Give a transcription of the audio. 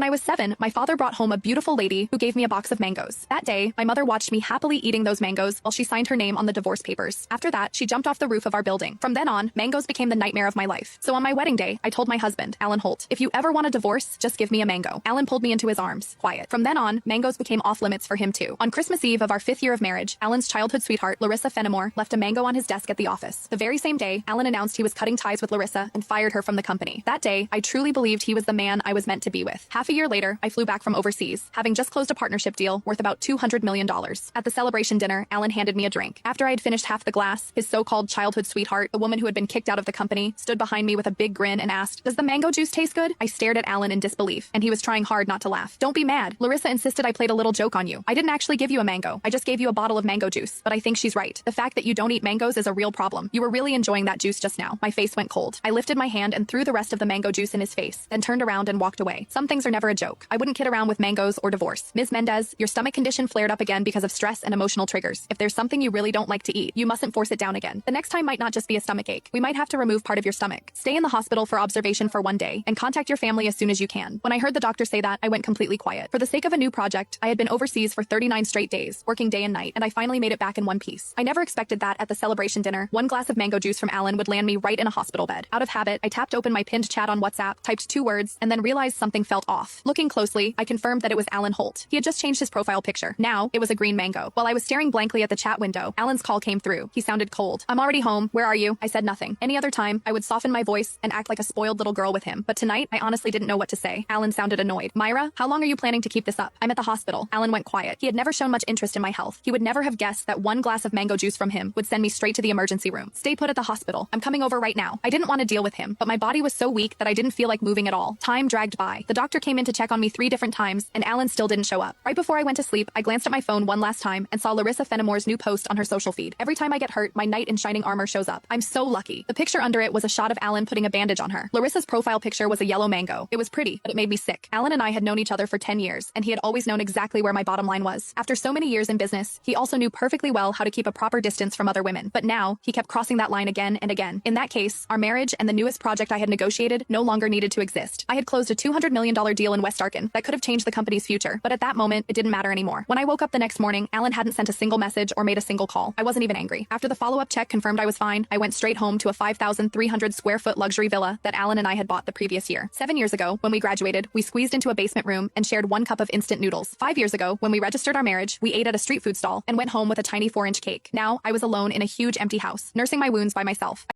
When I was 7, my father brought home a beautiful lady who gave me a box of mangoes. That day, my mother watched me happily eating those mangoes while she signed her name on the divorce papers. After that, she jumped off the roof of our building. From then on, mangoes became the nightmare of my life. So on my wedding day, I told my husband, Alan Holt, if you ever want a divorce, just give me a mango. Alan pulled me into his arms. Quiet. From then on, mangoes became off limits for him too. On Christmas Eve of our 5th year of marriage, Alan's childhood sweetheart, Larissa Fenimore, left a mango on his desk at the office. The very same day, Alan announced he was cutting ties with Larissa and fired her from the company. That day, I truly believed he was the man I was meant to be with. Half a year later, I flew back from overseas, having just closed a partnership deal worth about $200 million. At the celebration dinner, Alan handed me a drink. After I had finished half the glass, his so-called childhood sweetheart, the woman who had been kicked out of the company, stood behind me with a big grin and asked, "Does the mango juice taste good?" I stared at Alan in disbelief, and he was trying hard not to laugh. "Don't be mad. Larissa insisted I played a little joke on you. I didn't actually give you a mango. I just gave you a bottle of mango juice. But I think she's right. The fact that you don't eat mangoes is a real problem. You were really enjoying that juice just now." My face went cold. I lifted my hand and threw the rest of the mango juice in his face, then turned around and walked away. Some things are never a joke. I wouldn't kid around with mangoes or divorce. Ms. Mendez, your stomach condition flared up again because of stress and emotional triggers. If there's something you really don't like to eat, you mustn't force it down again. The next time might not just be a stomach ache. We might have to remove part of your stomach. Stay in the hospital for observation for 1 day and contact your family as soon as you can. When I heard the doctor say that, I went completely quiet. For the sake of a new project, I had been overseas for 39 straight days, working day and night, and I finally made it back in one piece. I never expected that at the celebration dinner, one glass of mango juice from Alan would land me right in a hospital bed. Out of habit, I tapped open my pinned chat on WhatsApp, typed 2 words, and then realized something felt off. Looking closely, I confirmed that it was Alan Holt. He had just changed his profile picture. Now, it was a green mango. While I was staring blankly at the chat window, Alan's call came through. He sounded cold. "I'm already home. Where are you?" I said nothing. Any other time, I would soften my voice and act like a spoiled little girl with him. But tonight, I honestly didn't know what to say. Alan sounded annoyed. "Myra, how long are you planning to keep this up?" "I'm at the hospital." Alan went quiet. He had never shown much interest in my health. He would never have guessed that one glass of mango juice from him would send me straight to the emergency room. "Stay put at the hospital. I'm coming over right now." I didn't want to deal with him, but my body was so weak that I didn't feel like moving at all. Time dragged by. The doctor came in to check on me 3 different times, and Alan still didn't show up. Right before I went to sleep, I glanced at my phone one last time and saw Larissa Fenimore's new post on her social feed. "Every time I get hurt, my knight in shining armor shows up. I'm so lucky." The picture under it was a shot of Alan putting a bandage on her. Larissa's profile picture was a yellow mango. It was pretty, but it made me sick. Alan and I had known each other for 10 years, and he had always known exactly where my bottom line was. After so many years in business, he also knew perfectly well how to keep a proper distance from other women. But now, he kept crossing that line again and again. In that case, our marriage and the newest project I had negotiated no longer needed to exist. I had closed a $200 million deal in West Arkin that could have changed the company's future, but at that moment, it didn't matter anymore. When I woke up the next morning, Alan hadn't sent a single message or made a single call. I wasn't even angry. After the follow-up check confirmed I was fine, I went straight home to a 5,300 square foot luxury villa that Alan and I had bought the previous year. 7 years ago, when we graduated, we squeezed into a basement room and shared 1 cup of instant noodles. 5 years ago, when we registered our marriage, we ate at a street food stall and went home with a tiny 4-inch cake. Now, I was alone in a huge empty house, nursing my wounds by myself.